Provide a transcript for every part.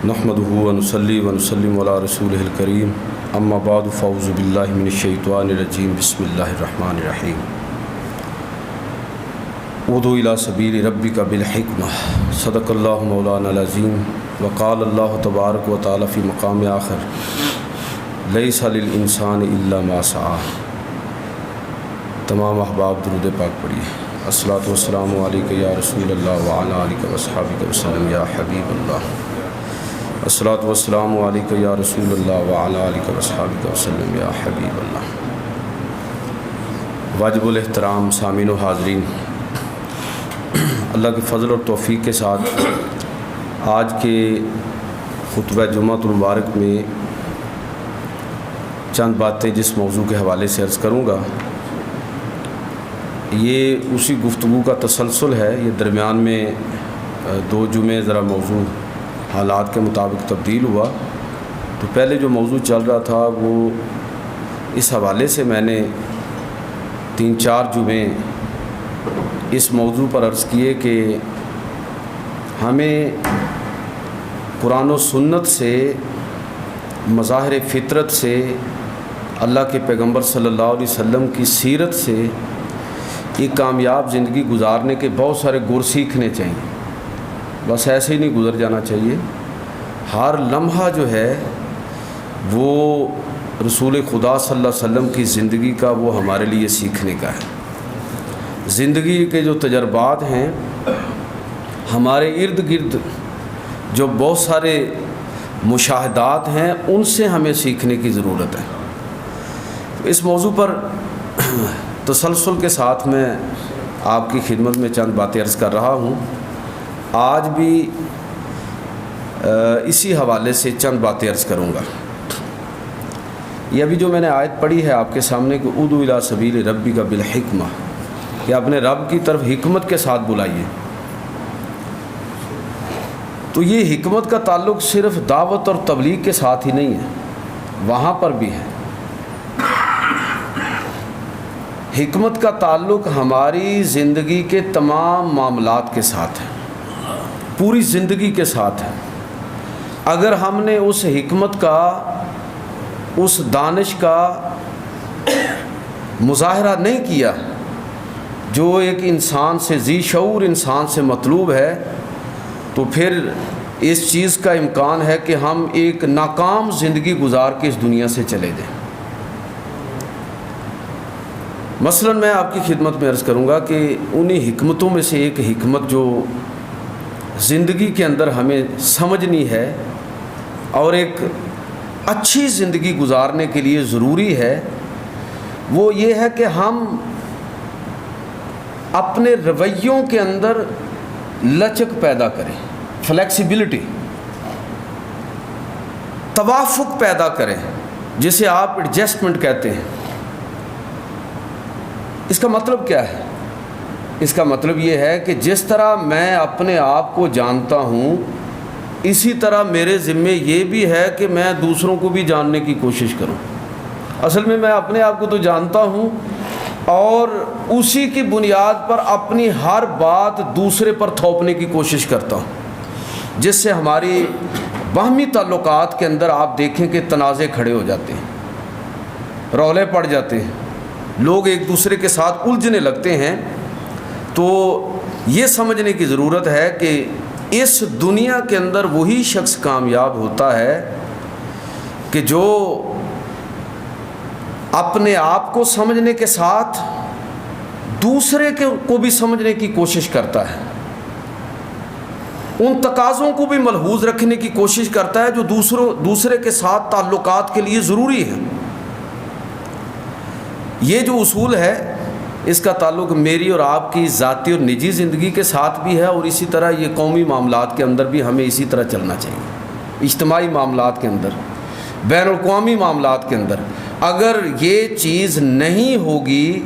نحمدہ ونصلی ونسلم علی رسولہ الکریم اما بعد فاعوذ باللہ من الشیطان الرجیم بسم اللہ الرحمن الرحیم ادعو الی سبیل ربک بالحکمہ صدق اللہ مولانا العظیم وقال اللہ تبارک و تعالی فی مقام آخر لیس للانسان الا ما سعی۔ تمام احباب درود پاک پڑھیے۔ الصلاۃ والسلام علیک یا رسول اللہ وعلی آلک واصحابک وسلم یا حبیب اللہ۔ الصلاۃ والسلام علیک یا رسول اللہ وعلی آلک واصحابک وسلم یا حبیب اللہ۔ واجب الاحترام سامعین و حاضرین، اللہ کے فضل اور توفیق کے ساتھ آج کے خطبہ جمعۃ المبارک میں چند باتیں جس موضوع کے حوالے سے عرض کروں گا، یہ اسی گفتگو کا تسلسل ہے۔ یہ درمیان میں دو جمعے ذرا موضوع حالات کے مطابق تبدیل ہوا، تو پہلے جو موضوع چل رہا تھا وہ اس حوالے سے میں نے 3-4 جمعے اس موضوع پر عرض کیے کہ ہمیں قرآن و سنت سے، مظاہر فطرت سے، اللہ کے پیغمبر صلی اللہ علیہ وسلم کی سیرت سے ایک کامیاب زندگی گزارنے کے بہت سارے گر سیکھنے چاہیے۔ بس ایسے ہی نہیں گزر جانا چاہیے، ہر لمحہ جو ہے وہ رسول خدا صلی اللہ علیہ وسلم کی زندگی کا وہ ہمارے لیے سیکھنے کا ہے۔ زندگی کے جو تجربات ہیں، ہمارے ارد گرد جو بہت سارے مشاہدات ہیں، ان سے ہمیں سیکھنے کی ضرورت ہے۔ اس موضوع پر تسلسل کے ساتھ میں آپ کی خدمت میں چند باتیں عرض کر رہا ہوں۔ آج بھی اسی حوالے سے چند باتیں عرض کروں گا۔ یہ ابھی جو میں نے آیت پڑھی ہے آپ کے سامنے کہ ادعو الی سبیل ربک بالحکمہ، کہ اپنے رب کی طرف حکمت کے ساتھ بلائیے، تو یہ حکمت کا تعلق صرف دعوت اور تبلیغ کے ساتھ ہی نہیں ہے، وہاں پر بھی ہے۔ حکمت کا تعلق ہماری زندگی کے تمام معاملات کے ساتھ ہے، پوری زندگی کے ساتھ ہے۔ اگر ہم نے اس حکمت کا، اس دانش کا مظاہرہ نہیں کیا جو ایک انسان سے، ذی شعور انسان سے مطلوب ہے، تو پھر اس چیز کا امکان ہے کہ ہم ایک ناکام زندگی گزار کے اس دنیا سے چلے جائیں۔ مثلا میں آپ کی خدمت میں عرض کروں گا کہ انہی حکمتوں میں سے ایک حکمت جو زندگی کے اندر ہمیں سمجھنی ہے اور ایک اچھی زندگی گزارنے کے لیے ضروری ہے، وہ یہ ہے کہ ہم اپنے رویوں کے اندر لچک پیدا کریں، فلیکسیبلٹی، توافق پیدا کریں، جسے آپ ایڈجسٹمنٹ کہتے ہیں۔ اس کا مطلب کیا ہے؟ اس کا مطلب یہ ہے کہ جس طرح میں اپنے آپ کو جانتا ہوں، اسی طرح میرے ذمے یہ بھی ہے کہ میں دوسروں کو بھی جاننے کی کوشش کروں۔ اصل میں اپنے آپ کو تو جانتا ہوں اور اسی کی بنیاد پر اپنی ہر بات دوسرے پر تھوپنے کی کوشش کرتا ہوں، جس سے ہماری باہمی تعلقات کے اندر آپ دیکھیں کہ تنازع کھڑے ہو جاتے ہیں، رولے پڑ جاتے ہیں، لوگ ایک دوسرے کے ساتھ الجھنے لگتے ہیں۔ تو یہ سمجھنے کی ضرورت ہے کہ اس دنیا کے اندر وہی شخص کامیاب ہوتا ہے کہ جو اپنے آپ کو سمجھنے کے ساتھ دوسرے کو بھی سمجھنے کی کوشش کرتا ہے، ان تقاضوں کو بھی ملحوظ رکھنے کی کوشش کرتا ہے جو دوسرے کے ساتھ تعلقات کے لیے ضروری ہے۔ یہ جو اصول ہے، اس کا تعلق میری اور آپ کی ذاتی اور نجی زندگی کے ساتھ بھی ہے، اور اسی طرح یہ قومی معاملات کے اندر بھی ہمیں اسی طرح چلنا چاہیے۔ اجتماعی معاملات کے اندر، بین الاقوامی معاملات کے اندر اگر یہ چیز نہیں ہوگی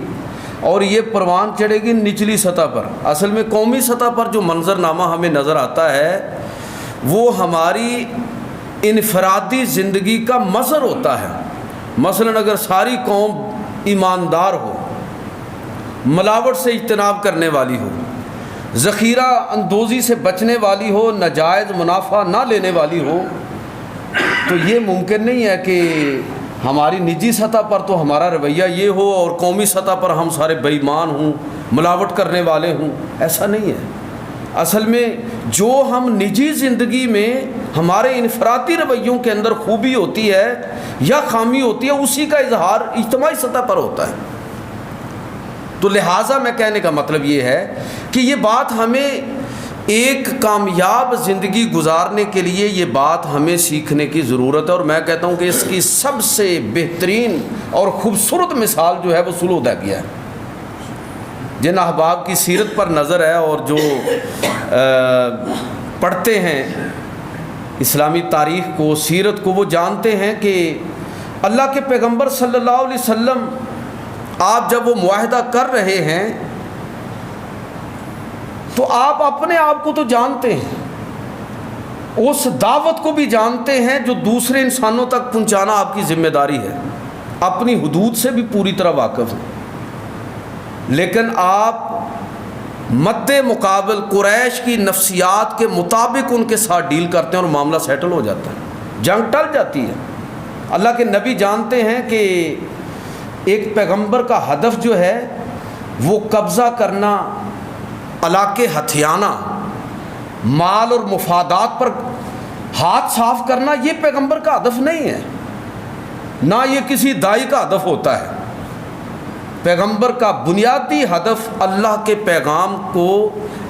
اور یہ پروان چڑھے گی نچلی سطح پر، اصل میں قومی سطح پر جو منظرنامہ ہمیں نظر آتا ہے وہ ہماری انفرادی زندگی کا مظہر ہوتا ہے۔ مثلا اگر ساری قوم ایماندار ہو، ملاوٹ سے اجتناب کرنے والی ہو، ذخیرہ اندوزی سے بچنے والی ہو، ناجائز منافع نہ لینے والی ہو، تو یہ ممکن نہیں ہے کہ ہماری نجی سطح پر تو ہمارا رویہ یہ ہو اور قومی سطح پر ہم سارے بے ایمان ہوں، ملاوٹ کرنے والے ہوں۔ ایسا نہیں ہے۔ اصل میں جو ہم نجی زندگی میں ہمارے انفرادی رویوں کے اندر خوبی ہوتی ہے یا خامی ہوتی ہے، اسی کا اظہار اجتماعی سطح پر ہوتا ہے۔ تو لہٰذا میں کہنے کا مطلب یہ ہے کہ یہ بات ہمیں ایک کامیاب زندگی گزارنے کے لیے یہ بات ہمیں سیکھنے کی ضرورت ہے، اور میں کہتا ہوں کہ اس کی سب سے بہترین اور خوبصورت مثال جو ہے وہ صلح حدیبیہ ہے۔ جن احباب کی سیرت پر نظر ہے اور جو پڑھتے ہیں اسلامی تاریخ کو، سیرت کو، وہ جانتے ہیں کہ اللہ کے پیغمبر صلی اللہ علیہ وسلم آپ جب وہ معاہدہ کر رہے ہیں تو آپ اپنے آپ کو تو جانتے ہیں، اس دعوت کو بھی جانتے ہیں جو دوسرے انسانوں تک پہنچانا آپ کی ذمہ داری ہے، اپنی حدود سے بھی پوری طرح واقف ہیں، لیکن آپ مد مقابل قریش کی نفسیات کے مطابق ان کے ساتھ ڈیل کرتے ہیں اور معاملہ سیٹل ہو جاتا ہے، جنگ ٹل جاتی ہے۔ اللہ کے نبی جانتے ہیں کہ ایک پیغمبر کا ہدف جو ہے وہ قبضہ کرنا، علاقے ہتھیانا، مال اور مفادات پر ہاتھ صاف کرنا، یہ پیغمبر کا ہدف نہیں ہے، نہ یہ کسی دائی کا ہدف ہوتا ہے۔ پیغمبر کا بنیادی ہدف اللہ کے پیغام کو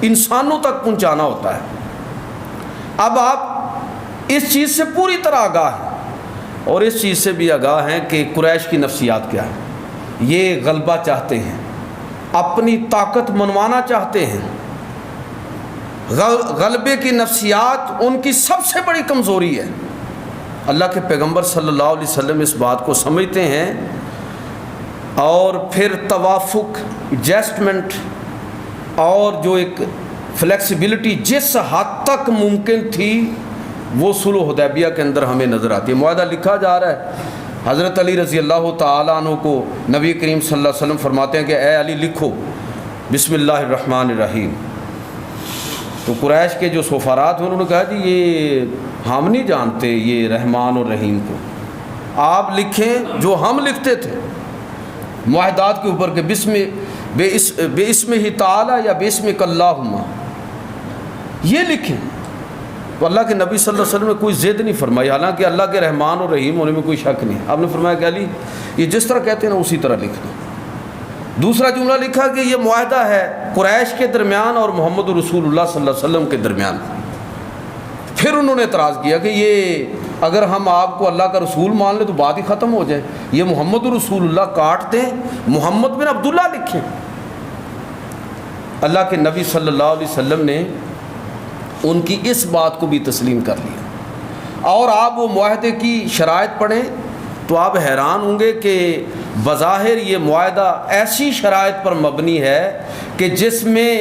انسانوں تک پہنچانا ہوتا ہے۔ اب آپ اس چیز سے پوری طرح آگاہ ہیں اور اس چیز سے بھی آگاہ ہیں کہ قریش کی نفسیات کیا ہے۔ یہ غلبہ چاہتے ہیں، اپنی طاقت منوانا چاہتے ہیں۔ غلبے کی نفسیات ان کی سب سے بڑی کمزوری ہے۔ اللہ کے پیغمبر صلی اللہ علیہ وسلم اس بات کو سمجھتے ہیں، اور پھر توافق، ایڈجسٹمنٹ اور جو ایک فلیکسیبلٹی جس حد تک ممکن تھی وہ صلح حدیبیہ کے اندر ہمیں نظر آتی ہے۔ معاہدہ لکھا جا رہا ہے، حضرت علی رضی اللہ تعالیٰ عنہ کو نبی کریم صلی اللہ علیہ وسلم فرماتے ہیں کہ اے علی لکھو بسم اللہ الرحمن الرحیم۔ تو قریش کے جو سفراء تھے انہوں نے کہا جی یہ ہم نہیں جانتے یہ رحمان اور رحیم کو، آپ لکھیں جو ہم لکھتے تھے معاہدات کے اوپر کہ بے اسم ہی تعالی یا بے اسمک اللہم، یہ لکھیں۔ تو اللہ کے نبی صلی اللہ علیہ وسلم نے کوئی ضد نہیں فرمائی، حالانکہ اللہ کے رحمان اور رحیم ہونے میں کوئی شک نہیں۔ آپ نے فرمایا کہ علی یہ جس طرح کہتے ہیں نا اسی طرح لکھ دو۔ دوسرا جملہ لکھا کہ یہ معاہدہ ہے قریش کے درمیان اور محمد رسول اللہ صلی اللہ علیہ وسلم کے درمیان۔ پھر انہوں نے اعتراض کیا کہ یہ اگر ہم آپ کو اللہ کا رسول مان لیں تو بات ہی ختم ہو جائے، یہ محمد رسول اللہ کاٹ دیں، محمد بن عبداللہ لکھیں۔ اللہ کے نبی صلی اللہ علیہ وسلم نے ان کی اس بات کو بھی تسلیم کر لیا، اور آپ وہ معاہدے کی شرائط پڑھیں تو آپ حیران ہوں گے کہ بظاہر یہ معاہدہ ایسی شرائط پر مبنی ہے کہ جس میں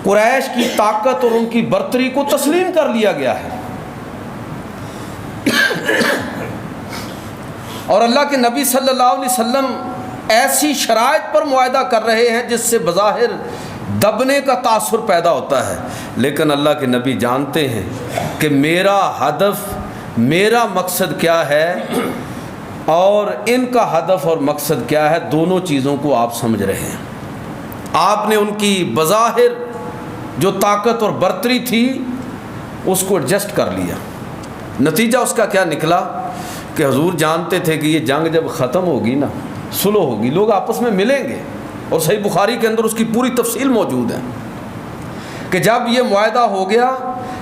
قریش کی طاقت اور ان کی برتری کو تسلیم کر لیا گیا ہے، اور اللہ کے نبی صلی اللہ علیہ وسلم ایسی شرائط پر معاہدہ کر رہے ہیں جس سے بظاہر دبنے کا تاثر پیدا ہوتا ہے، لیکن اللہ کے نبی جانتے ہیں کہ میرا ہدف، میرا مقصد کیا ہے اور ان کا ہدف اور مقصد کیا ہے، دونوں چیزوں کو آپ سمجھ رہے ہیں۔ آپ نے ان کی بظاہر جو طاقت اور برتری تھی اس کو ایڈجسٹ کر لیا۔ نتیجہ اس کا کیا نکلا کہ حضور جانتے تھے کہ یہ جنگ جب ختم ہوگی نا، صلح ہوگی، لوگ آپس میں ملیں گے، اور صحیح بخاری کے اندر اس کی پوری تفصیل موجود ہے کہ جب یہ معاہدہ ہو گیا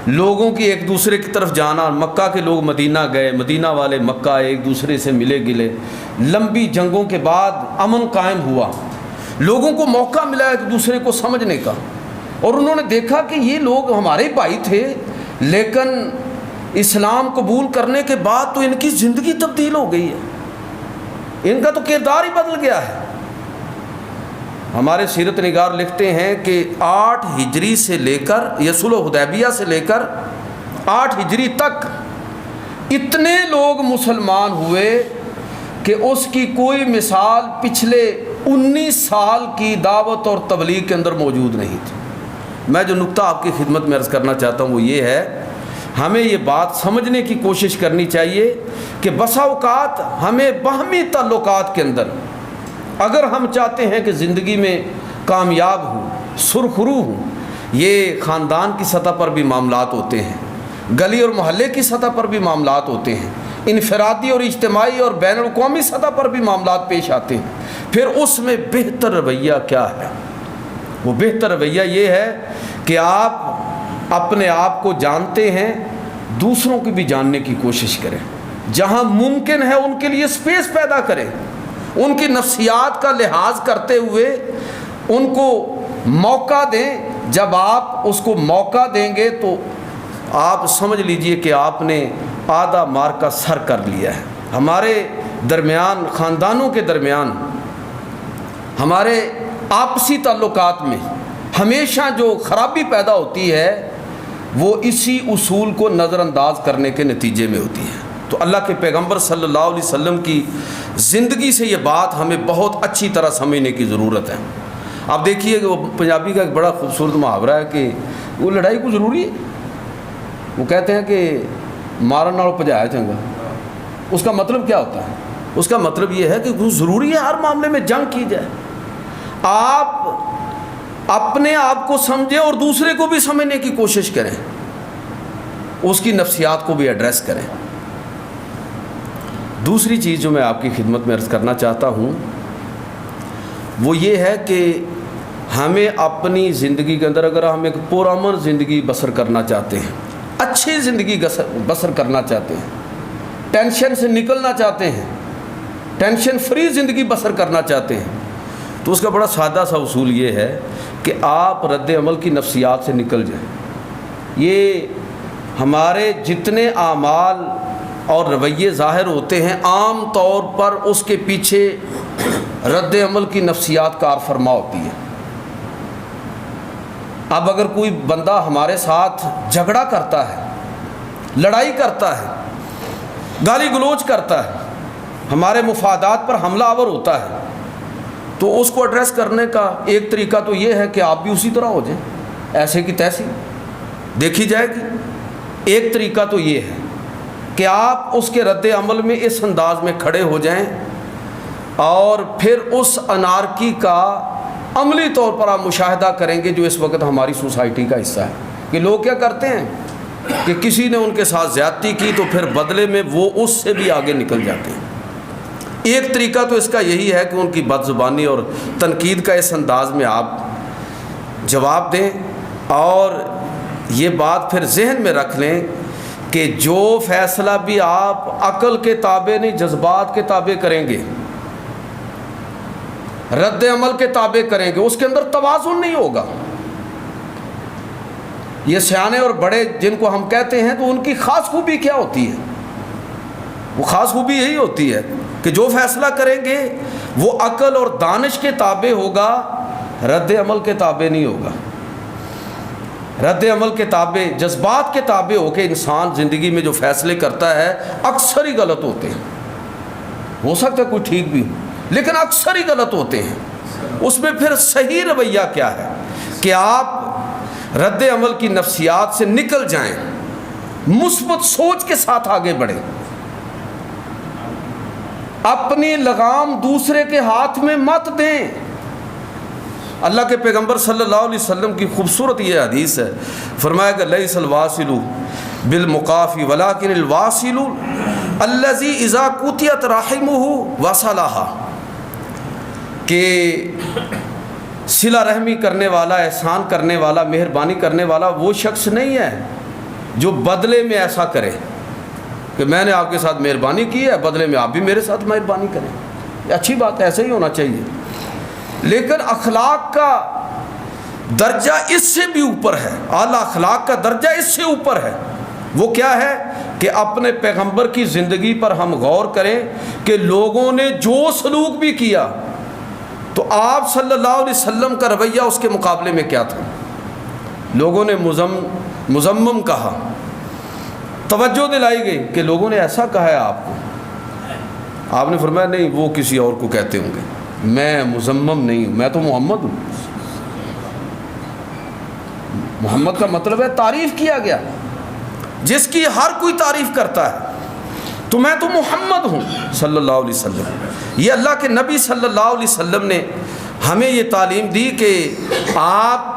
لوگوں کی ایک دوسرے کی طرف جانا، مکہ کے لوگ مدینہ گئے، مدینہ والے مکہ، ایک دوسرے سے ملے گلے، لمبی جنگوں کے بعد امن قائم ہوا، لوگوں کو موقع ملا ایک دوسرے کو سمجھنے کا، اور انہوں نے دیکھا کہ یہ لوگ ہمارے بھائی تھے لیکن اسلام قبول کرنے کے بعد تو ان کی زندگی تبدیل ہو گئی ہے، ان کا تو کردار ہی بدل گیا ہے۔ ہمارے سیرت نگار لکھتے ہیں کہ 8 ہجری سے لے کر، یہ صلح حدیبیہ سے لے کر 8 ہجری تک اتنے لوگ مسلمان ہوئے کہ اس کی کوئی مثال پچھلے 19 سال کی دعوت اور تبلیغ کے اندر موجود نہیں تھی۔ میں جو نقطہ آپ کی خدمت میں عرض کرنا چاہتا ہوں وہ یہ ہے، ہمیں یہ بات سمجھنے کی کوشش کرنی چاہیے کہ بسا اوقات ہمیں باہمی تعلقات کے اندر اگر ہم چاہتے ہیں کہ زندگی میں کامیاب ہوں، سرخرو ہوں، یہ خاندان کی سطح پر بھی معاملات ہوتے ہیں، گلی اور محلے کی سطح پر بھی معاملات ہوتے ہیں، انفرادی اور اجتماعی اور بین الاقوامی سطح پر بھی معاملات پیش آتے ہیں۔ پھر اس میں بہتر رویہ کیا ہے؟ وہ بہتر رویہ یہ ہے کہ آپ اپنے آپ کو جانتے ہیں، دوسروں کو بھی جاننے کی کوشش کریں، جہاں ممکن ہے ان کے لیے سپیس پیدا کریں، ان کی نفسیات کا لحاظ کرتے ہوئے ان کو موقع دیں۔ جب آپ اس کو موقع دیں گے تو آپ سمجھ لیجئے کہ آپ نے آدھا مار کا سر کر لیا ہے۔ ہمارے درمیان، خاندانوں کے درمیان، ہمارے آپسی تعلقات میں ہمیشہ جو خرابی پیدا ہوتی ہے وہ اسی اصول کو نظر انداز کرنے کے نتیجے میں ہوتی ہے۔ تو اللہ کے پیغمبر صلی اللہ علیہ وسلم کی زندگی سے یہ بات ہمیں بہت اچھی طرح سمجھنے کی ضرورت ہے۔ آپ دیکھیے کہ وہ پنجابی کا ایک بڑا خوبصورت محاورہ ہے کہ وہ لڑائی کو ضروری ہے۔ وہ کہتے ہیں کہ مارن نال پجایا چنگا۔ اس کا مطلب کیا ہوتا ہے؟ اس کا مطلب یہ ہے کہ ضروری ہے ہر معاملے میں جنگ کی جائے۔ آپ اپنے آپ کو سمجھیں اور دوسرے کو بھی سمجھنے کی کوشش کریں، اس کی نفسیات کو بھی ایڈریس کریں۔ دوسری چیز جو میں آپ کی خدمت میں عرض کرنا چاہتا ہوں وہ یہ ہے کہ ہمیں اپنی زندگی کے اندر اگر ہم ایک پرامن زندگی بسر کرنا چاہتے ہیں، اچھی زندگی بسر کرنا چاہتے ہیں، ٹینشن سے نکلنا چاہتے ہیں، ٹینشن فری زندگی بسر کرنا چاہتے ہیں، تو اس کا بڑا سادہ سا اصول یہ ہے کہ آپ رد عمل کی نفسیات سے نکل جائیں۔ یہ ہمارے جتنے اعمال اور رویے ظاہر ہوتے ہیں عام طور پر اس کے پیچھے رد عمل کی نفسیات کار فرما ہوتی ہے۔ اب اگر کوئی بندہ ہمارے ساتھ جھگڑا کرتا ہے، لڑائی کرتا ہے، گالی گلوچ کرتا ہے، ہمارے مفادات پر حملہ آور ہوتا ہے، تو اس کو ایڈریس کرنے کا ایک طریقہ تو یہ ہے کہ آپ بھی اسی طرح ہو جائیں، ایسے کی تیسی دیکھی جائے گی۔ ایک طریقہ تو یہ ہے کہ آپ اس کے رد عمل میں اس انداز میں کھڑے ہو جائیں اور پھر اس انارکی کا عملی طور پر آپ مشاہدہ کریں گے جو اس وقت ہماری سوسائٹی کا حصہ ہے، کہ لوگ کیا کرتے ہیں کہ کسی نے ان کے ساتھ زیادتی کی تو پھر بدلے میں وہ اس سے بھی آگے نکل جاتے ہیں۔ ایک طریقہ تو اس کا یہی ہے کہ ان کی بد زبانی اور تنقید کا اس انداز میں آپ جواب دیں، اور یہ بات پھر ذہن میں رکھ لیں کہ جو فیصلہ بھی آپ عقل کے تابع نہیں جذبات کے تابع کریں گے، رد عمل کے تابع کریں گے، اس کے اندر توازن نہیں ہوگا۔ یہ سیانے اور بڑے جن کو ہم کہتے ہیں تو ان کی خاص خوبی کیا ہوتی ہے؟ وہ خاص خوبی یہی ہوتی ہے کہ جو فیصلہ کریں گے وہ عقل اور دانش کے تابع ہوگا، رد عمل کے تابع نہیں ہوگا۔ رد عمل کے تابع، جذبات کے تابع ہو کے انسان زندگی میں جو فیصلے کرتا ہے اکثر ہی غلط ہوتے ہیں۔ ہو سکتا ہے کوئی ٹھیک بھی ہو لیکن اکثر ہی غلط ہوتے ہیں۔ اس میں پھر صحیح رویہ کیا ہے کہ آپ رد عمل کی نفسیات سے نکل جائیں، مثبت سوچ کے ساتھ آگے بڑھیں، اپنی لگام دوسرے کے ہاتھ میں مت دیں۔ اللہ کے پیغمبر صلی اللہ علیہ وسلم کی خوبصورت یہ حدیث ہے، فرمایا کہ لیس الواصل بالمقافی ولکن الواصل الذی اذا قطعت رحمہ وصلها، کہ صلہ رحمی کرنے والا، احسان کرنے والا، مہربانی کرنے والا وہ شخص نہیں ہے جو بدلے میں ایسا کرے کہ میں نے آپ کے ساتھ مہربانی کی ہے، بدلے میں آپ بھی میرے ساتھ مہربانی کریں۔ یہ اچھی بات ہے، ایسے ہی ہونا چاہیے، لیکن اخلاق کا درجہ اس سے بھی اوپر ہے، اعلیٰ اخلاق کا درجہ اس سے اوپر ہے۔ وہ کیا ہے کہ اپنے پیغمبر کی زندگی پر ہم غور کریں کہ لوگوں نے جو سلوک بھی کیا تو آپ صلی اللہ علیہ وسلم کا رویہ اس کے مقابلے میں کیا تھا۔ لوگوں نے مذمم کہا، توجہ دلائی گئی کہ لوگوں نے ایسا کہا ہے آپ کو، آپ نے فرمایا نہیں وہ کسی اور کو کہتے ہوں گے، میں مزمم نہیں ہوں، میں تو محمد ہوں۔ محمد کا مطلب ہے تعریف کیا گیا، جس کی ہر کوئی تعریف کرتا ہے، تو میں تو محمد ہوں صلی اللہ علیہ وسلم۔ یہ اللہ کے نبی صلی اللہ علیہ وسلم نے ہمیں یہ تعلیم دی کہ آپ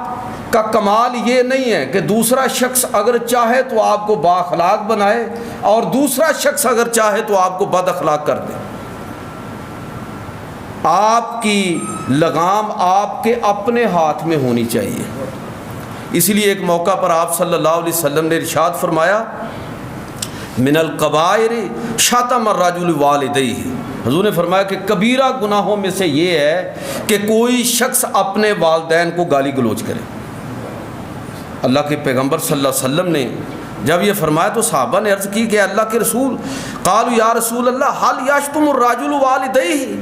کا کمال یہ نہیں ہے کہ دوسرا شخص اگر چاہے تو آپ کو با اخلاق بنائے اور دوسرا شخص اگر چاہے تو آپ کو بد اخلاق کر دے۔ آپ کی لگام آپ کے اپنے ہاتھ میں ہونی چاہیے۔ اسی لیے ایک موقع پر آپ صلی اللہ علیہ وسلم نے ارشاد فرمایا، من القبائر شتم الرجل والدیہ، حضور نے فرمایا کہ کبیرہ گناہوں میں سے یہ ہے کہ کوئی شخص اپنے والدین کو گالی گلوچ کرے۔ اللہ کے پیغمبر صلی اللہ علیہ وسلم نے جب یہ فرمایا تو صحابہ نے عرض کی کہ اللہ کے رسول، قالوا یا رسول اللہ حل یشتم الرجل والدیہ،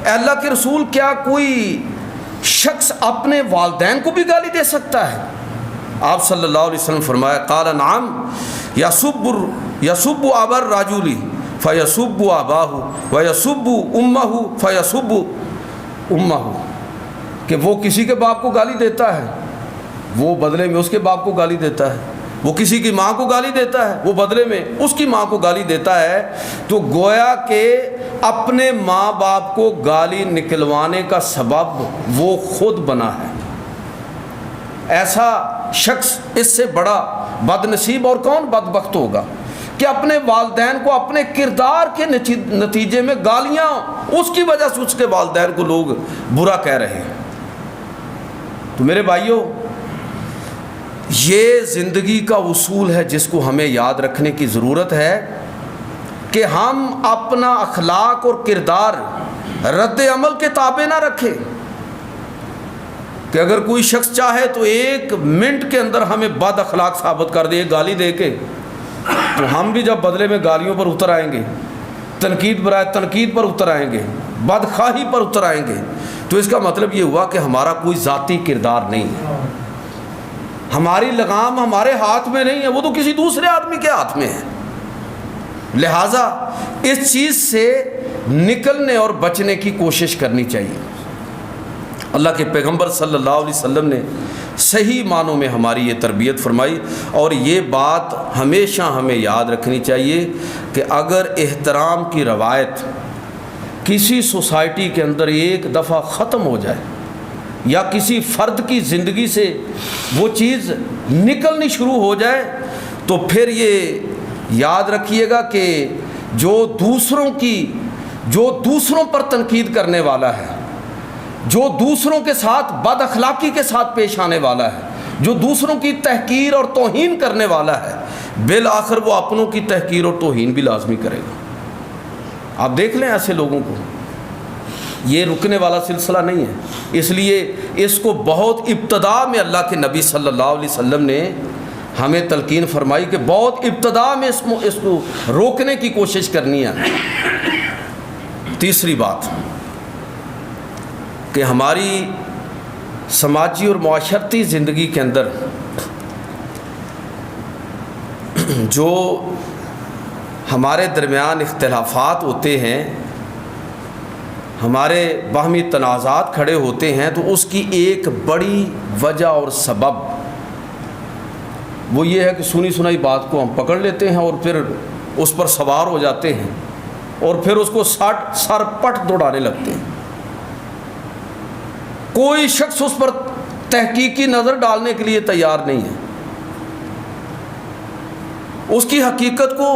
اے اللہ کے رسول کیا کوئی شخص اپنے والدین کو بھی گالی دے سکتا ہے؟ آپ صلی اللہ علیہ وسلم فرمایا، قال نعم یسب ابا الرجل فیسب اباہ ویسب امہ فیسب امہ، کہ وہ کسی کے باپ کو گالی دیتا ہے، وہ بدلے میں اس کے باپ کو گالی دیتا ہے، وہ کسی کی ماں کو گالی دیتا ہے، وہ بدلے میں اس کی ماں کو گالی دیتا ہے، تو گویا کہ اپنے ماں باپ کو گالی نکلوانے کا سبب وہ خود بنا ہے۔ ایسا شخص اس سے بڑا بد نصیب اور کون بدبخت ہوگا کہ اپنے والدین کو اپنے کردار کے نتیجے میں گالیاں اس کی وجہ سے اس کے والدین کو لوگ برا کہہ رہے ہیں۔ تو میرے بھائیوں، یہ زندگی کا اصول ہے جس کو ہمیں یاد رکھنے کی ضرورت ہے کہ ہم اپنا اخلاق اور کردار رد عمل کے تابع نہ رکھیں، کہ اگر کوئی شخص چاہے تو ایک منٹ کے اندر ہمیں بد اخلاق ثابت کر دے گالی دے کے، تو ہم بھی جب بدلے میں گالیوں پر اتر آئیں گے، تنقید برائے تنقید پر اتر آئیں گے، بدخواہی پر اتر آئیں گے، تو اس کا مطلب یہ ہوا کہ ہمارا کوئی ذاتی کردار نہیں ہے، ہماری لگام ہمارے ہاتھ میں نہیں ہے، وہ تو کسی دوسرے آدمی کے ہاتھ میں ہے۔ لہٰذا اس چیز سے نکلنے اور بچنے کی کوشش کرنی چاہیے۔ اللہ کے پیغمبر صلی اللہ علیہ وسلم نے صحیح معنوں میں ہماری یہ تربیت فرمائی، اور یہ بات ہمیشہ ہمیں یاد رکھنی چاہیے کہ اگر احترام کی روایت کسی سوسائٹی کے اندر ایک دفعہ ختم ہو جائے یا کسی فرد کی زندگی سے وہ چیز نکلنی شروع ہو جائے، تو پھر یہ یاد رکھیے گا کہ جو دوسروں پر تنقید کرنے والا ہے، جو دوسروں کے ساتھ بد اخلاقی کے ساتھ پیش آنے والا ہے، جو دوسروں کی تحقیر اور توہین کرنے والا ہے، بالآخر وہ اپنوں کی تحقیر اور توہین بھی لازمی کرے گا۔ آپ دیکھ لیں ایسے لوگوں کو، یہ رکنے والا سلسلہ نہیں ہے۔ اس لیے اس کو بہت ابتدا میں اللہ کے نبی صلی اللہ علیہ وسلم نے ہمیں تلقین فرمائی کہ بہت ابتدا میں اس کو روکنے کی کوشش کرنی ہے۔ تیسری بات کہ ہماری سماجی اور معاشرتی زندگی کے اندر جو ہمارے درمیان اختلافات ہوتے ہیں، ہمارے باہمی تنازعات کھڑے ہوتے ہیں، تو اس کی ایک بڑی وجہ اور سبب وہ یہ ہے کہ سنی سنائی بات کو ہم پکڑ لیتے ہیں اور پھر اس پر سوار ہو جاتے ہیں اور پھر اس کو سر پٹ دوڑانے لگتے ہیں۔ کوئی شخص اس پر تحقیقی نظر ڈالنے کے لیے تیار نہیں ہے، اس کی حقیقت کو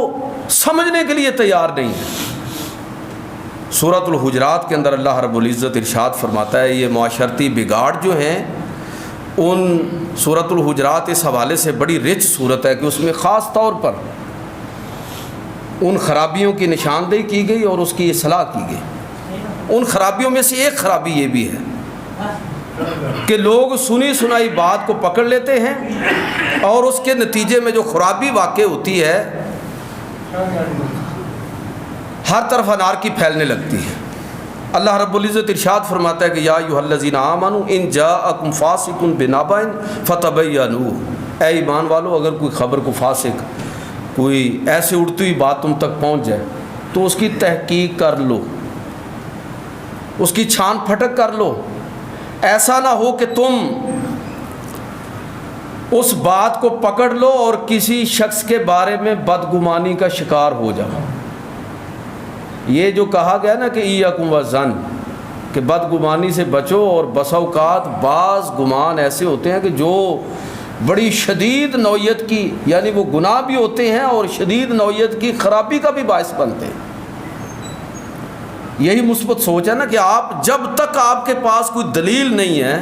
سمجھنے کے لیے تیار نہیں ہے۔ سورۃ الحجرات کے اندر اللہ رب العزت ارشاد فرماتا ہے، یہ معاشرتی بگاڑ جو ہیں، ان سورۃ الحجرات اس حوالے سے بڑی رچ صورت ہے کہ اس میں خاص طور پر ان خرابیوں کی نشاندہی کی گئی اور اس کی اصلاح کی گئی۔ ان خرابیوں میں سے ایک خرابی یہ بھی ہے کہ لوگ سنی سنائی بات کو پکڑ لیتے ہیں اور اس کے نتیجے میں جو خرابی واقع ہوتی ہے ہر طرف انارکی پھیلنے لگتی ہے۔ اللہ رب العزت ارشاد فرماتا ہے کہ یا ایھا الذین آمنوا ان جاءکم فاسق بنبأ فتبینوا، اے ایمان والو اگر کوئی خبر کو فاسق، کوئی ایسے اڑتی ہوئی بات تم تک پہنچ جائے تو اس کی تحقیق کر لو۔ اس کی چھان پھٹک کر لو. ایسا نہ ہو کہ تم اس بات کو پکڑ لو اور کسی شخص کے بارے میں بدگمانی کا شکار ہو جاؤ. یہ جو کہا گیا نا کہ ایاکم والظن، کہ بدگمانی سے بچو، اور بس اوقات بعض گمان ایسے ہوتے ہیں کہ جو بڑی شدید نوعیت کی، یعنی وہ گناہ بھی ہوتے ہیں اور شدید نوعیت کی خرابی کا بھی باعث بنتے ہیں. یہی مثبت سوچ ہے نا کہ آپ جب تک آپ کے پاس کوئی دلیل نہیں ہے،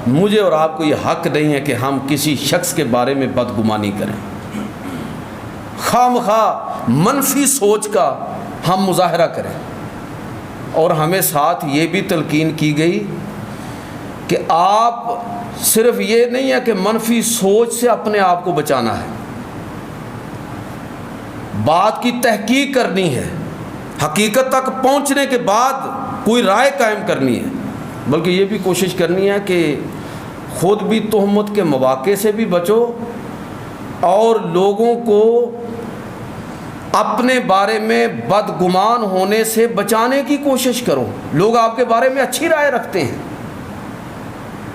مجھے اور آپ کو یہ حق نہیں ہے کہ ہم کسی شخص کے بارے میں بدگمانی کریں. خواہ مخواہ منفی سوچ کا ہم مظاہرہ کریں. اور ہمیں ساتھ یہ بھی تلقین کی گئی کہ آپ صرف یہ نہیں ہے کہ منفی سوچ سے اپنے آپ کو بچانا ہے، بات کی تحقیق کرنی ہے، حقیقت تک پہنچنے کے بعد کوئی رائے قائم کرنی ہے، بلکہ یہ بھی کوشش کرنی ہے کہ خود بھی تہمت کے مواقع سے بھی بچو اور لوگوں کو اپنے بارے میں بدگمان ہونے سے بچانے کی کوشش کرو. لوگ آپ کے بارے میں اچھی رائے رکھتے ہیں،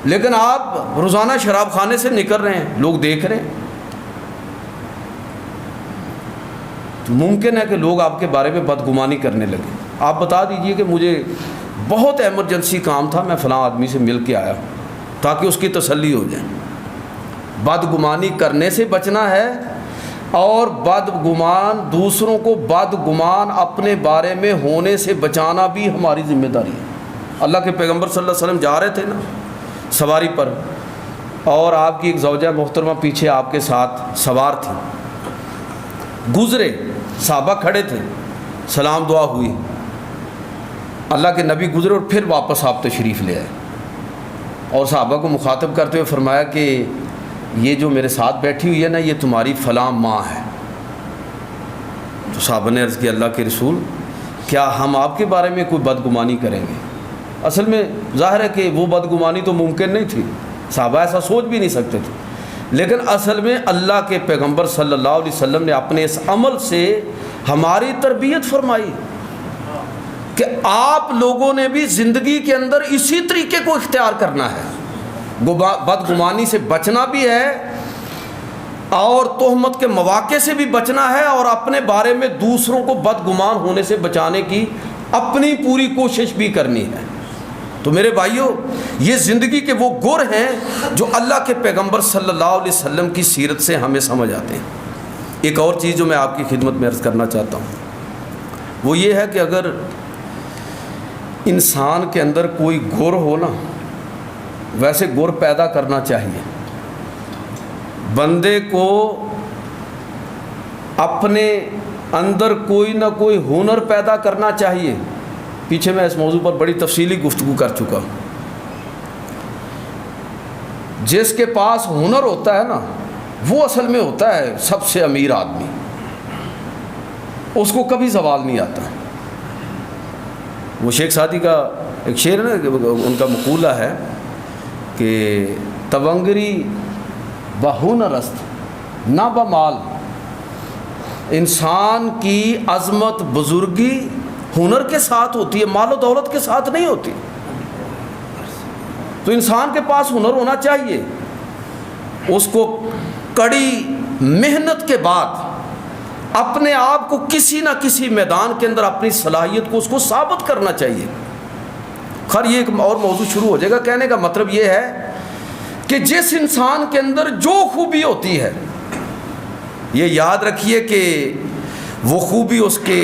لیکن آپ روزانہ شراب خانے سے نکل رہے ہیں، لوگ دیکھ رہے ہیں، تو ممکن ہے کہ لوگ آپ کے بارے میں بدگمانی کرنے لگے. آپ بتا دیجئے کہ مجھے بہت ایمرجنسی کام تھا، میں فلاں آدمی سے مل کے آیا، تاکہ اس کی تسلی ہو جائے. بدگمانی کرنے سے بچنا ہے، اور بدگمان دوسروں کو بدگمان اپنے بارے میں ہونے سے بچانا بھی ہماری ذمہ داری ہے. اللہ کے پیغمبر صلی اللہ علیہ وسلم جا رہے تھے نا سواری پر، اور آپ کی ایک زوجہ محترمہ پیچھے آپ کے ساتھ سوار تھی. گزرے، صحابہ کھڑے تھے، سلام دعا ہوئی، اللہ کے نبی گزرے اور پھر واپس آپ تشریف لے آئے، اور صحابہ کو مخاطب کرتے ہوئے فرمایا کہ یہ جو میرے ساتھ بیٹھی ہوئی ہے نا، یہ تمہاری فلاں ماں ہے. تو صحابہ نے عرض کیا اللہ کے رسول، کیا ہم آپ کے بارے میں کوئی بدگمانی کریں گے؟ اصل میں ظاہر ہے کہ وہ بدگمانی تو ممکن نہیں تھی، صحابہ ایسا سوچ بھی نہیں سکتے تھے، لیکن اصل میں اللہ کے پیغمبر صلی اللہ علیہ وسلم نے اپنے اس عمل سے ہماری تربیت فرمائی کہ آپ لوگوں نے بھی زندگی کے اندر اسی طریقے کو اختیار کرنا ہے. بدگمانی سے بچنا بھی ہے اور تہمت کے مواقع سے بھی بچنا ہے، اور اپنے بارے میں دوسروں کو بدگمان ہونے سے بچانے کی اپنی پوری کوشش بھی کرنی ہے. تو میرے بھائیوں، یہ زندگی کے وہ گر ہیں جو اللہ کے پیغمبر صلی اللہ علیہ وسلم کی سیرت سے ہمیں سمجھ آتے ہیں. ایک اور چیز جو میں آپ کی خدمت میں عرض کرنا چاہتا ہوں وہ یہ ہے کہ اگر انسان کے اندر کوئی گر ہو نا، ویسے گر پیدا کرنا چاہیے. بندے کو اپنے اندر کوئی نہ کوئی ہنر پیدا کرنا چاہیے. پیچھے میں اس موضوع پر بڑی تفصیلی گفتگو کر چکا ہوں. جس کے پاس ہنر ہوتا ہے نا، وہ اصل میں ہوتا ہے سب سے امیر آدمی، اس کو کبھی زوال نہیں آتا. وہ شیخ سعدی کا ایک شعر ہے نا، ان کا مقولہ ہے کہ تونگری بہنر است نہ بمال. انسان کی عظمت بزرگی ہنر کے ساتھ ہوتی ہے، مال و دولت کے ساتھ نہیں ہوتی. تو انسان کے پاس ہنر ہونا چاہیے، اس کو کڑی محنت کے بعد اپنے آپ کو کسی نہ کسی میدان کے اندر اپنی صلاحیت کو اس کو ثابت کرنا چاہیے. خیر یہ ایک اور موضوع شروع ہو جائے گا. کہنے کا مطلب یہ ہے کہ جس انسان کے اندر جو خوبی ہوتی ہے، یہ یاد رکھیے کہ وہ خوبی اس کے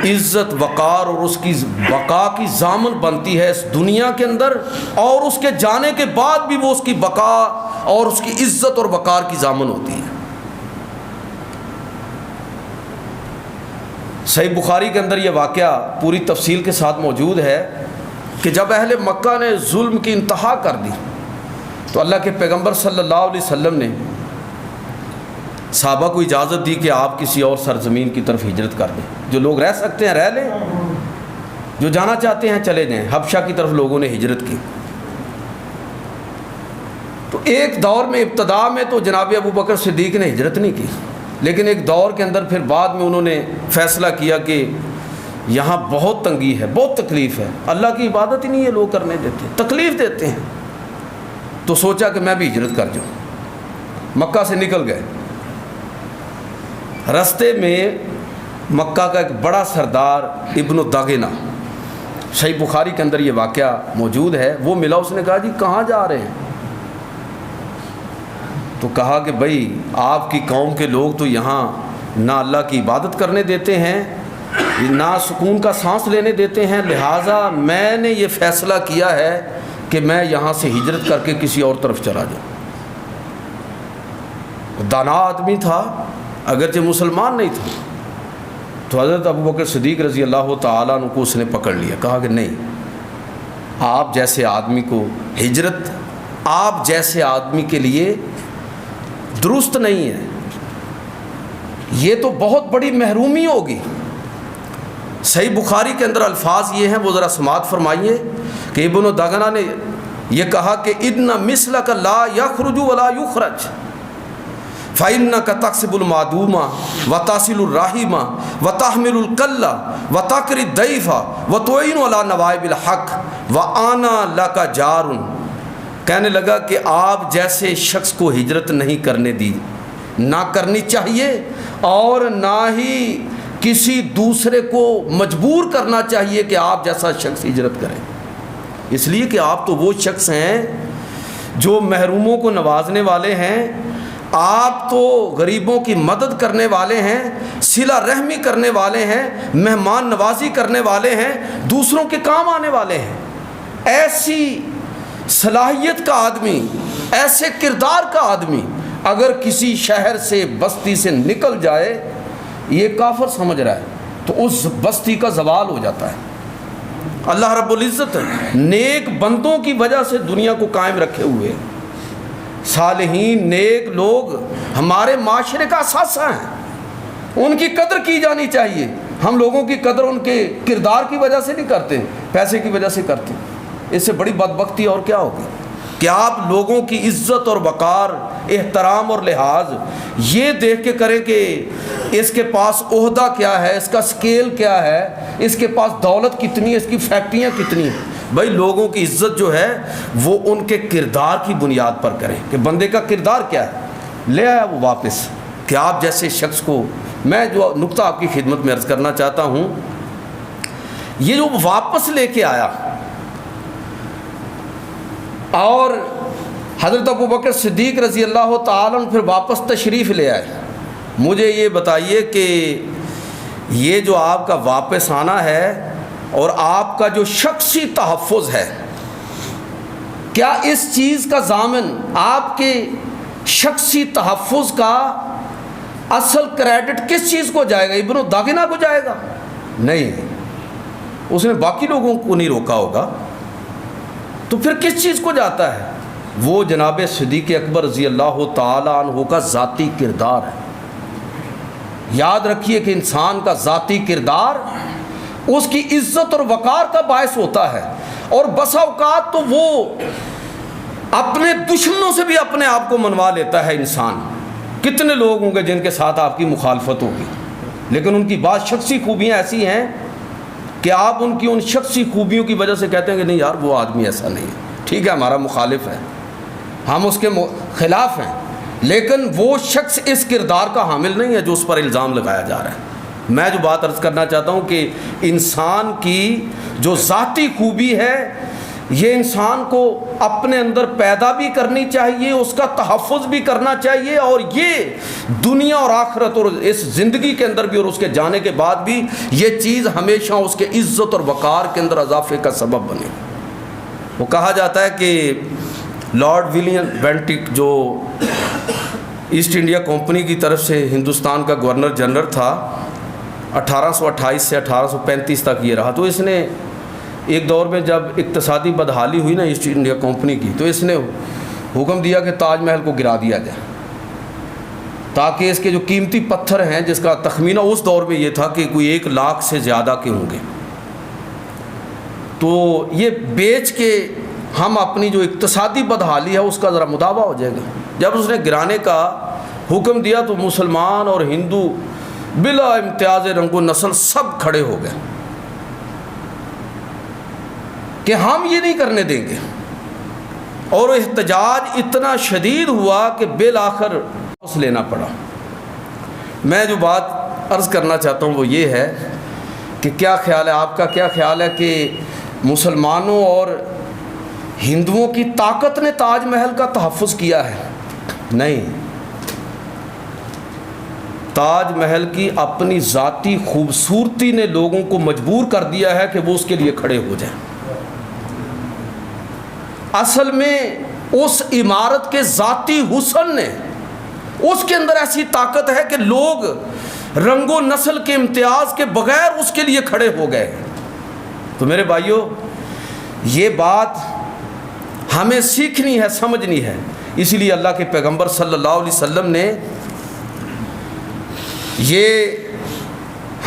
عزت وقار اور اس کی بقا کی ضامن بنتی ہے اس دنیا کے اندر، اور اس کے جانے کے بعد بھی وہ اس کی بقا اور اس کی عزت اور وقار کی ضامن ہوتی ہے. صحیح بخاری کے اندر یہ واقعہ پوری تفصیل کے ساتھ موجود ہے کہ جب اہل مکہ نے ظلم کی انتہا کر دی تو اللہ کے پیغمبر صلی اللہ علیہ وسلم نے صحابہ کو اجازت دی کہ آپ کسی اور سرزمین کی طرف ہجرت کر دیں. جو لوگ رہ سکتے ہیں رہ لیں، جو جانا چاہتے ہیں چلے جائیں. حبشہ کی طرف لوگوں نے ہجرت کی. تو ایک دور میں ابتدا میں تو جناب ابو بکر صدیق نے ہجرت نہیں کی، لیکن ایک دور کے اندر پھر بعد میں انہوں نے فیصلہ کیا کہ یہاں بہت تنگی ہے، بہت تکلیف ہے، اللہ کی عبادت ہی نہیں یہ لوگ کرنے دیتے، تکلیف دیتے ہیں۔ تو سوچا کہ میں بھی ہجرت کر جاؤں، مکہ سے نکل گئے۔ رستے میں مکہ کا ایک بڑا سردار ابن داغنہ، صحیح بخاری کے اندر یہ واقعہ موجود ہے، وہ ملا۔ اس نے کہا جی کہاں جا رہے ہیں؟ تو کہا کہ بھائی آپ کی قوم کے لوگ تو یہاں نہ اللہ کی عبادت کرنے دیتے ہیں، نہ سکون کا سانس لینے دیتے ہیں، لہٰذا میں نے یہ فیصلہ کیا ہے کہ میں یہاں سے ہجرت کر کے کسی اور طرف چلا جاؤں۔ دانا آدمی تھا، اگرچہ مسلمان نہیں تھا، تو حضرت ابوبکر صدیق رضی اللہ تعالیٰ عنہ کو اس نے پکڑ لیا، کہا کہ نہیں، آپ جیسے آدمی کو ہجرت آپ جیسے آدمی کے لیے درست نہیں ہے، یہ تو بہت بڑی محرومی ہوگی۔ صحیح بخاری کے اندر الفاظ یہ ہیں، وہ ذرا سماعت فرمائیے کہ ابن داغنہ نے یہ کہا کہ اِنَّ مِثْلَكَ لَا يَخْرُجُ وَلَا يُخْرَجُ فَإِنَّكَ تَكْسِبُ الْمَعْدُومَ وَتَصِلُ الرَّحِمَ وَتَحْمِلُ الْكَلَّ وَتَقْرِي الضَّيْفَ وَتُعِينُ عَلَى نَوَائِبِ الْحَقِّ وَأَنَا لَكَ جَارٌ۔ کہنے لگا کہ آپ جیسے شخص کو ہجرت نہیں کرنے دی، نہ کرنی چاہیے، اور نہ ہی کسی دوسرے کو مجبور کرنا چاہیے کہ آپ جیسا شخص ہجرت کریں، اس لیے کہ آپ تو وہ شخص ہیں جو محروموں کو نوازنے والے ہیں، آپ تو غریبوں کی مدد کرنے والے ہیں، صلہ رحمی کرنے والے ہیں، مہمان نوازی کرنے والے ہیں، دوسروں کے کام آنے والے ہیں۔ ایسی صلاحیت کا آدمی، ایسے کردار کا آدمی اگر کسی شہر سے بستی سے نکل جائے، یہ کافر سمجھ رہا ہے، تو اس بستی کا زوال ہو جاتا ہے۔ اللہ رب العزت نیک بندوں کی وجہ سے دنیا کو قائم رکھے ہوئے، صالحین نیک لوگ ہمارے معاشرے کا اثاثہ ہیں، ان کی قدر کی جانی چاہیے۔ ہم لوگوں کی قدر ان کے کردار کی وجہ سے نہیں کرتے، پیسے کی وجہ سے کرتے۔ اس سے بڑی بدبختی اور کیا ہوگی کہ آپ لوگوں کی عزت اور وقار، احترام اور لحاظ یہ دیکھ کے کریں کہ اس کے پاس عہدہ کیا ہے، اس کا سکیل کیا ہے، اس کے پاس دولت کتنی ہے، اس کی فیکٹریاں کتنی ہیں۔ بھائی لوگوں کی عزت جو ہے وہ ان کے کردار کی بنیاد پر کریں کہ بندے کا کردار کیا ہے۔ لے آیا وہ واپس کہ آپ جیسے شخص کو، میں جو نقطہ آپ کی خدمت میں عرض کرنا چاہتا ہوں، یہ جو واپس لے کے آیا اور حضرت ابوبکر صدیق رضی اللہ تعالیٰ عنہ پھر واپس تشریف لے آئے، مجھے یہ بتائیے کہ یہ جو آپ کا واپس آنا ہے اور آپ کا جو شخصی تحفظ ہے، کیا اس چیز کا ضامن آپ کے شخصی تحفظ کا اصل کریڈٹ کس چیز کو جائے گا؟ ابن داغنہ کو جائے گا؟ نہیں، اس نے باقی لوگوں کو نہیں روکا ہوگا، تو پھر کس چیز کو جاتا ہے؟ وہ جناب صدیق اکبر رضی اللہ تعالیٰ عنہ کا ذاتی کردار ہے۔ یاد رکھیے کہ انسان کا ذاتی کردار اس کی عزت اور وقار کا باعث ہوتا ہے، اور بسا اوقات تو وہ اپنے دشمنوں سے بھی اپنے آپ کو منوا لیتا ہے۔ انسان کتنے لوگ ہوں گے جن کے ساتھ آپ کی مخالفت ہوگی، لیکن ان کی بعض شخصی خوبیاں ایسی ہیں کہ آپ ان کی ان شخصی خوبیوں کی وجہ سے کہتے ہیں کہ نہیں یار وہ آدمی ایسا نہیں ہے، ٹھیک ہے ہمارا مخالف ہے، ہم اس کے خلاف ہیں، لیکن وہ شخص اس کردار کا حامل نہیں ہے جو اس پر الزام لگایا جا رہا ہے۔ میں جو بات عرض کرنا چاہتا ہوں کہ انسان کی جو ذاتی خوبی ہے یہ انسان کو اپنے اندر پیدا بھی کرنی چاہیے، اس کا تحفظ بھی کرنا چاہیے، اور یہ دنیا اور آخرت اور اس زندگی کے اندر بھی اور اس کے جانے کے بعد بھی یہ چیز ہمیشہ اس کے عزت اور وقار کے اندر اضافے کا سبب بنے۔ وہ کہا جاتا ہے کہ لارڈ ولیم بینٹک جو ایسٹ انڈیا کمپنی کی طرف سے ہندوستان کا گورنر جنرل تھا، 1828 سے 1835 تک یہ رہا، تو اس نے ایک دور میں جب اقتصادی بدحالی ہوئی نا ایسٹ انڈیا کمپنی کی، تو اس نے حکم دیا کہ تاج محل کو گرا دیا جائے، تاکہ اس کے جو قیمتی پتھر ہیں جس کا تخمینہ اس دور میں یہ تھا کہ کوئی 1 لاکھ سے زیادہ کے ہوں گے، تو یہ بیچ کے ہم اپنی جو اقتصادی بدحالی ہے اس کا ذرا مداوع ہو جائے گا۔ جب اس نے گرانے کا حکم دیا تو مسلمان اور ہندو بلا امتیاز رنگ و نسل سب کھڑے ہو گئے، کہ ہم یہ نہیں کرنے دیں گے، اور احتجاج اتنا شدید ہوا کہ بالآخر اس لینا پڑا۔ میں جو بات عرض کرنا چاہتا ہوں وہ یہ ہے کہ کیا خیال ہے آپ کا، کیا خیال ہے کہ مسلمانوں اور ہندوؤں کی طاقت نے تاج محل کا تحفظ کیا ہے؟ نہیں، تاج محل کی اپنی ذاتی خوبصورتی نے لوگوں کو مجبور کر دیا ہے کہ وہ اس کے لیے کھڑے ہو جائیں۔ اصل میں اس عمارت کے ذاتی حسن نے، اس کے اندر ایسی طاقت ہے کہ لوگ رنگ و نسل کے امتیاز کے بغیر اس کے لیے کھڑے ہو گئے۔ تو میرے بھائیوں، یہ بات ہمیں سیکھنی ہے، سمجھنی ہے۔ اسی لیے اللہ کے پیغمبر صلی اللہ علیہ وسلم نے یہ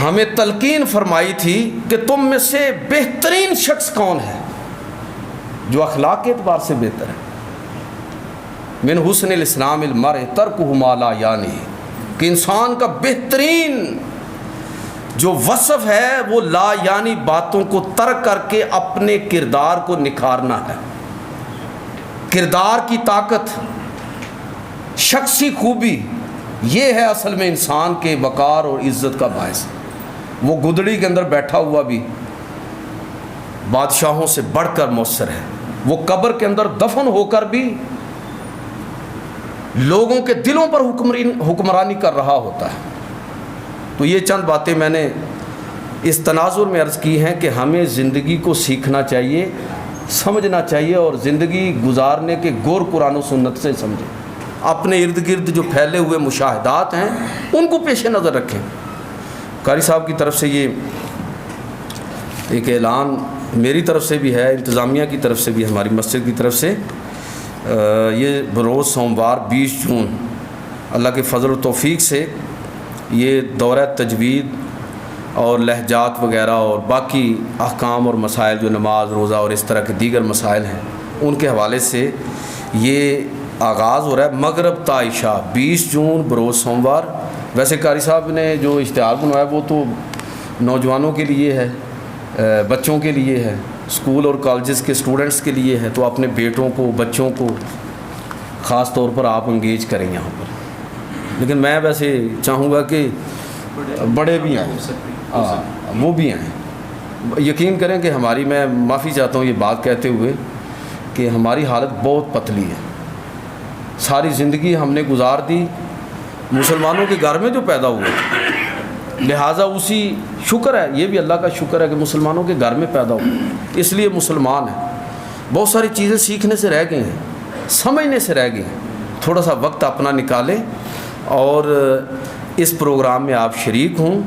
ہمیں تلقین فرمائی تھی کہ تم میں سے بہترین شخص کون ہے، جو اخلاق کے اعتبار سے بہتر ہے۔ من حسن الاسلام المرء ترکہ ما لا یعنی، کہ انسان کا بہترین جو وصف ہے وہ لا یعنی باتوں کو ترک کر کے اپنے کردار کو نکھارنا ہے۔ کردار کی طاقت، شخصی خوبی، یہ ہے اصل میں انسان کے وقار اور عزت کا باعث۔ وہ گدڑی کے اندر بیٹھا ہوا بھی بادشاہوں سے بڑھ کر مؤثر ہے، وہ قبر کے اندر دفن ہو کر بھی لوگوں کے دلوں پر حکمرانی کر رہا ہوتا ہے۔ تو یہ چند باتیں میں نے اس تناظر میں عرض کی ہیں کہ ہمیں زندگی کو سیکھنا چاہیے، سمجھنا چاہیے، اور زندگی گزارنے کے گور قرآن و سنت سے سمجھیں۔ اپنے ارد گرد جو پھیلے ہوئے مشاہدات ہیں ان کو پیش نظر رکھیں۔ قاری صاحب کی طرف سے یہ ایک اعلان میری طرف سے بھی ہے، انتظامیہ کی طرف سے بھی، ہماری مسجد کی طرف سے، یہ بروز سوموار 20 جون اللہ کے فضل و توفیق سے یہ دورہ تجوید اور لہجات وغیرہ اور باقی احکام اور مسائل جو نماز، روزہ اور اس طرح کے دیگر مسائل ہیں ان کے حوالے سے یہ آغاز ہو رہا ہے مغرب تا عشاء 20 جون بروز سوموار۔ ویسے قاری صاحب نے جو اشتہار بنوایا وہ تو نوجوانوں کے لیے ہے، بچوں کے لیے ہے، اسکول اور کالجز کے اسٹوڈنٹس کے لیے ہے، تو اپنے بیٹوں کو، بچوں کو خاص طور پر آپ انگیج کریں یہاں پر۔ لیکن میں ویسے چاہوں گا کہ بڑے بھی آئیں، وہ بھی آئیں۔ یقین کریں کہ ہماری، میں معافی چاہتا ہوں یہ بات کہتے ہوئے کہ ہماری حالت بہت پتلی ہے۔ ساری زندگی ہم نے گزار دی مسلمانوں کے گھر میں جو پیدا ہوئے، لہٰذا اسی شکر ہے، یہ بھی اللہ کا شکر ہے کہ مسلمانوں کے گھر میں پیدا ہوئے، اس لیے مسلمان ہیں۔ بہت ساری چیزیں سیکھنے سے رہ گئی ہیں، سمجھنے سے رہ گئی ہیں۔ تھوڑا سا وقت اپنا نکالیں اور اس پروگرام میں آپ شریک ہوں،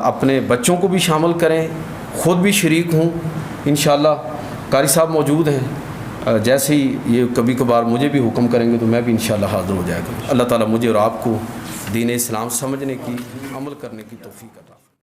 اپنے بچوں کو بھی شامل کریں، خود بھی شریک ہوں۔ انشاءاللہ قاری صاحب موجود ہیں، جیسے ہی یہ کبھی کبھار مجھے بھی حکم کریں گے تو میں بھی انشاءاللہ حاضر ہو جائے گا۔ اللہ تعالیٰ مجھے اور آپ کو دین اسلام سمجھنے کی، عمل کرنے کی توفیق عطا فرمائے۔